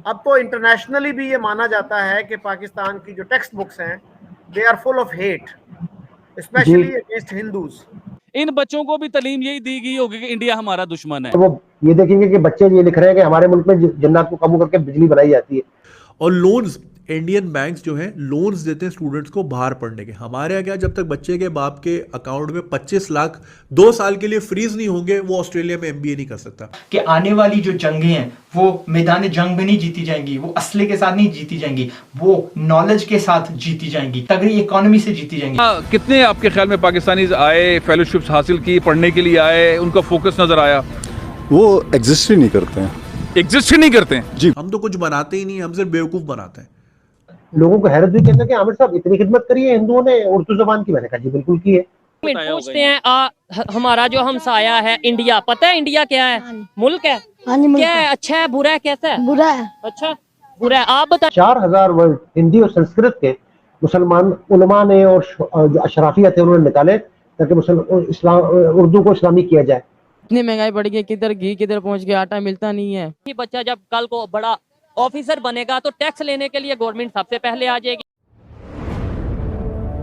अब तो इंटरनेशनली भी ये माना जाता है कि पाकिस्तान की जो टेक्स्ट बुक्स हैं they are full of hate, जी। Specially against Hindus. इन बच्चों को भी तालीम यही दी गई होगी कि इंडिया हमारा दुश्मन है। वो ये देखेंगे कि बच्चे ये लिख रहे हैं कि हमारे मुल्क में जन्नत को काबू करके बिजली बनाई जाती है। और लोन्स, इंडियन बैंक्स जो हैं लोन्स देते हैं स्टूडेंट्स को बाहर पढ़ने के। हमारे यहाँ क्या, जब तक बच्चे के बाप के अकाउंट में 25 लाख 2 साल के लिए फ्रीज नहीं होंगे, वो ऑस्ट्रेलिया में एमबीए नहीं कर सकता। कि आने वाली जो जंगें हैं वो मैदान जंग में नहीं जीती जाएंगी, वो असले के साथ नहीं जीती जाएंगी, वो नॉलेज के साथ जीती जाएंगी, तगड़ी इकोनॉमी से जीती जाएंगी। कितने आपके ख्याल में पाकिस्तानी आए, फेलोशिप्स हासिल की, पढ़ने के लिए आए, उनका फोकस नजर आया? वो एग्जिस्ट ही नहीं करते हैं। एग्जिस्ट ही नहीं करते हैं जी। हम तो कुछ बनाते ही नहीं, हम सिर्फ बेवकूफ बनाते हैं। लोगों को हैरत भी कहते हैं कि आमिर साहब इतनी खिदमत करी है हिंदुओं ने उर्दू जबान की। मैंने कहा जी बिल्कुल की है। पूछते हैं हमारा जो हमसाया है इंडिया, पता है इंडिया क्या है? मुल्क है। क्या है? अच्छा है, बुरा है, कैसा है? बुरा है। अच्छा बुरा है, आप बताएं। 4000 वर्ड हिंदी और संस्कृत के मुसलमान उलमा ने और जो अशराफिया थे उन्होंने निकाले ताकि उर्दू को इस्लामी किया जाए। इतनी महंगाई बढ़ गई, किधर घी किधर पहुंच गया, आटा मिलता नहीं है। बच्चा जब कल को बड़ा ऑफिसर बनेगा तो टैक्स लेने के लिए गवर्नमेंट सबसे पहले आ जाएगी।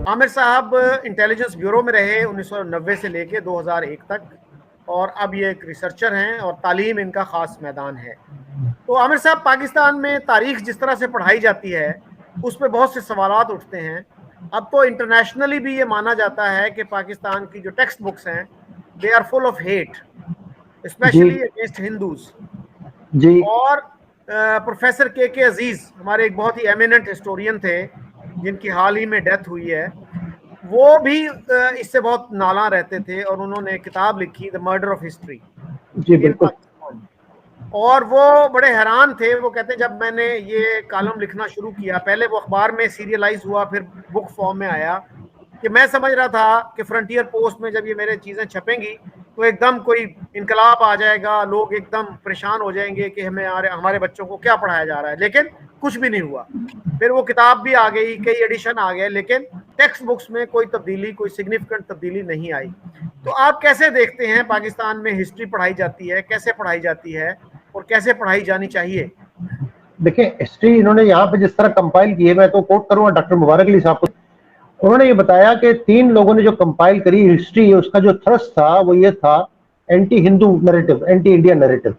आमिर साहब इंटेलिजेंस ब्यूरो में रहे 1990 से लेके 2001 तक, और अब ये एक रिसर्चर हैं और तालीम इनका ख़ास मैदान है। तो आमिर साहब, पाकिस्तान में तारीख़ जिस तरह से पढ़ाई जाती है उस पर बहुत से सवालात उठते हैं। अब तो इंटरनेशनली भी ये माना जाता है कि पाकिस्तान की जो टेक्स्ट बुक्स हैं they are full of hate, specially against Hindus. जी। और प्रोफेसर के अजीज़ हमारे एक बहुत ही एमिनेंट हिस्टोरियन थे जिनकी हाल ही में डेथ हुई है, वो भी इससे बहुत नाला रहते थे और उन्होंने किताब लिखी द मर्डर ऑफ हिस्ट्री। जी बिल्कुल। और वो बड़े हैरान थे। वो कहते हैं जब मैंने ये कॉलम लिखना शुरू किया, पहले वो अखबार में सीरियलाइज हुआ, फिर बुक फॉर्म में आया, कि मैं समझ रहा था कि फ्रंटियर पोस्ट में जब ये मेरे चीज़ें छपेंगी तो एकदम कोई इनकलाब आ जाएगा, लोग एकदम परेशान हो जाएंगे कि हमारे बच्चों को क्या पढ़ाया जा रहा है। लेकिन कुछ भी नहीं हुआ। फिर वो किताब भी आ गई, कई एडिशन आ गए, लेकिन टेक्स्ट बुक्स में कोई तब्दीली, कोई सिग्निफिकेंट तब्दीली नहीं आई। तो आप कैसे देखते हैं पाकिस्तान में हिस्ट्री पढ़ाई जाती है, कैसे पढ़ाई जाती है और कैसे पढ़ाई जानी चाहिए? देखिए, हिस्ट्री इन्होंने यहाँ पे जिस तरह कंपाइल की है, मैं तो कोट करूँगा डॉक्टर मुबारक अली साहब को। उन्होंने ये बताया कि 3 लोगों ने जो कंपाइल करी हिस्ट्री, उसका जो थ्रस्ट था वो ये था anti Hindu narrative, anti Indian narrative.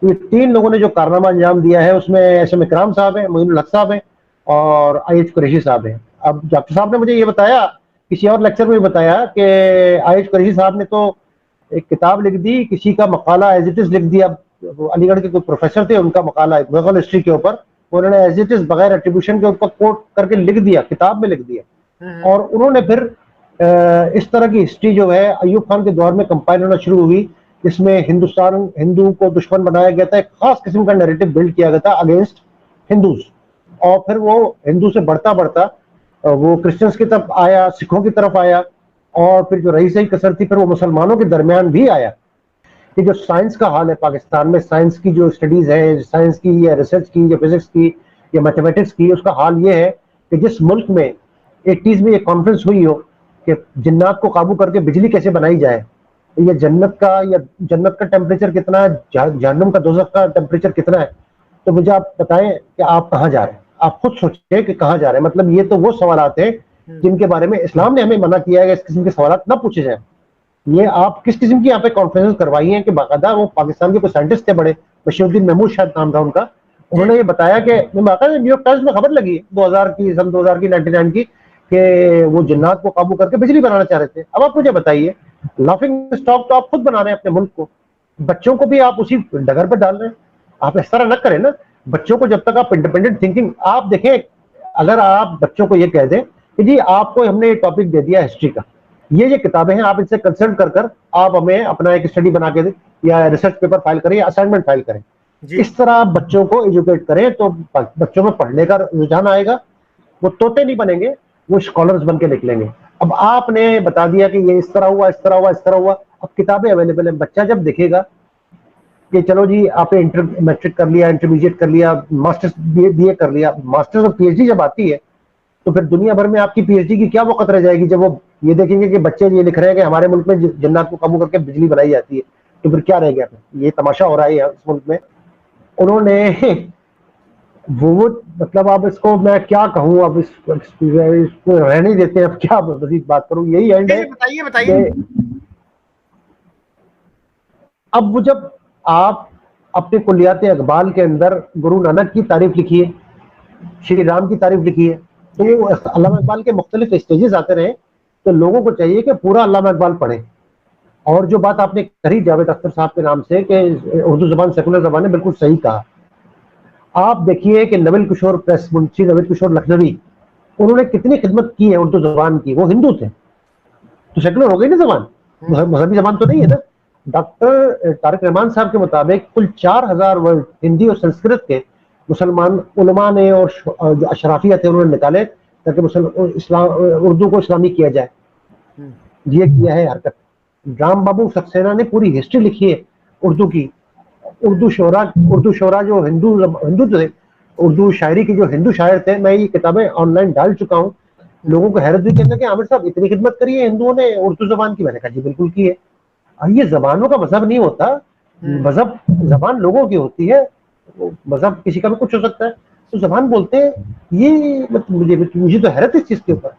ये 3 लोगों ने जो कारनामा अंजाम दिया है उसमें एस.एम. इकराम साहब हैं, मोइनुल हक साहब हैं और आई.एच. कुरैशी साहब हैं। अब डॉक्टर साहब ने मुझे ये बताया, किसी और लेक्चर में बताया कि आई.एच. कुरैशी साहब ने तो एक किताब लिख दी, किसी का मकाला एज इट इज लिख दिया। अलीगढ़ के कोई प्रोफेसर थे, उनका मकाला मुगल हिस्ट्री के ऊपर उन्होंने एज इट इज बगैर एट्रीब्यूशन के ऊपर कोट करके लिख दिया, किताब में लिख दिया। और उन्होंने फिर इस तरह की हिस्ट्री जो है अयूब खान के दौर में कंपाइल होना शुरू हुई, जिसमें हिंदू को दुश्मन बनाया गया था, एक खास किस्म का नैरेटिव बिल्ड किया गया था अगेंस्ट हिंदूज। और फिर वो हिंदू से बढ़ता बढ़ता वो क्रिश्चियंस की तरफ आया, सिखों की तरफ आया, और फिर जो रही सही कसर थी फिर वो मुसलमानों के दरमियान भी आया। ये जो साइंस का हाल है पाकिस्तान में, साइंस की जो स्टडीज है, साइंस की या रिसर्च की या फिजिक्स की या मैथमेटिक्स की, उसका हाल ये है कि जिस मुल्क में 80s में एक कॉन्फ्रेंस हुई हो कि जिन्नात को काबू करके बिजली कैसे बनाई जाए, ये जन्नत का टेम्परेचर कितना है, जहन्नुम का दोज़ख का टेम्परेचर कितना है, तो मुझे आप बताएं कि आप कहाँ जा रहे हैं। आप खुद सोचिए कि कहाँ जा रहे हैं। मतलब ये तो वो सवालात हैं जिनके बारे में इस्लाम ने हमें मना किया है कि इस किस्म के सवालात ना पूछे जाए। ये आप किस किस्म की यहाँ पे कॉन्फ्रेंस करवाई हैं कि बाकायदा वो पाकिस्तान के कोई साइंटिस्ट थे बड़े, बशीरुद्दीन महमूद शायद नाम था उनका, उन्होंने ये बताया कि बाकायदा न्यूयॉर्क टाइम्स में खबर लगी 2000 की 99 की कि वो जिन्नात को काबू करके बिजली बनाना चाह रहे थे। अब आप मुझे बताइए, लाफिंग स्टॉक तो आप खुद बना रहे हैं अपने मुल्क को, बच्चों को भी आप उसी डगर पर डाल रहे हैं। आप इस तरह न करें ना। बच्चों को जब तक आप इंडिपेंडेंट थिंकिंग, आप देखें, अगर आप बच्चों को ये कह दें कि जी आपको हमने एक टॉपिक दे दिया हिस्ट्री का, ये किताबें हैं, आप इनसे कंसल्ट कर आप हमें अपना एक स्टडी बना के दें या रिसर्च पेपर फाइल करें या असाइनमेंट फाइल करें, इस तरह आप बच्चों को एजुकेट करें तो बच्चों में पढ़ने का रुझान आएगा। वो तोते नहीं बनेंगे, वो स्कॉलर्स बन के निकलेंगे। अब आपने बता दिया कि ये इस तरह हुआ, इस तरह हुआ, इस तरह हुआ। अब किताबें अवेलेबल है, बच्चा जब देखेगा कि चलो जी आपने मैट्रिक कर लिया, इंटरमीडिएट कर लिया, मास्टर्स बीए कर लिया, मास्टर्स और पीएचडी जब आती है तो फिर दुनिया भर में आपकी पीएचडी की क्या वक़्त रह जाएगी जब वो ये देखेंगे कि बच्चे ये लिख रहे हैं कि हमारे मुल्क में जन्नत को काबू करके बिजली बनाई जाती है, तो फिर क्या रह गया? ये तमाशा हो रहा है इस मुल्क में। उन्होंने वो मतलब अब इसको मैं क्या कहूँ, अब इसको रहने देते हैं, अब क्या मजीद बात करूँ, यही एंड है। बताइए बताइए। अब वो जब आप अपने कुलियात इकबाल के अंदर गुरु नानक की तारीफ लिखी है, श्री राम की तारीफ लिखी है, तो अल्लामा इकबाल के मुख्तलिफ स्टेजेस आते रहे, तो लोगों को चाहिए कि पूरा अल्लामा इकबाल पढ़े। और जो बात आपने कही जावेद अख्तर साहब के नाम से कि उर्दू जबान सेकुलर जबान है, बिल्कुल सही कहा। आप देखिए कि नवल किशोर प्रेस, मुंशी नवल किशोर लखनवी, उन्होंने कितनी खिदमत की है उर्दू जबान की। वो हिंदू थे तो सेकुलर हो गई ना जबान, मजहबी जबान तो नहीं है ना। डॉक्टर तारिक रहमान साहब के मुताबिक कुल 4000 वर्ड हिंदी और संस्कृत के मुसलमान उलमा ने और जो अशराफिया थे उन्होंने निकाले ताकि इस्लाम उर्दू को इस्लामी किया जाए। ये किया है हरकत। राम बाबू सक्सेना ने पूरी हिस्ट्री लिखी है उर्दू की। उर्दू शोरा जो हिंदू थे, उर्दू शायरी के जो हिंदू शायर थे, मैं ये किताबें ऑनलाइन डाल चुका हूँ। लोगों को हैरत भी कहते कि आमिर साहब इतनी खिदमत करी है हिंदुओं ने उर्दू जबान की। मैंने कहा जी बिल्कुल की है। ये जबानों का मजहब नहीं होता, मजहब जबान लोगों की होती है, मजहब किसी का भी कुछ हो सकता है। तो जबान बोलते हैं, ये मतलब मुझे तो हैरत इस चीज के ऊपर।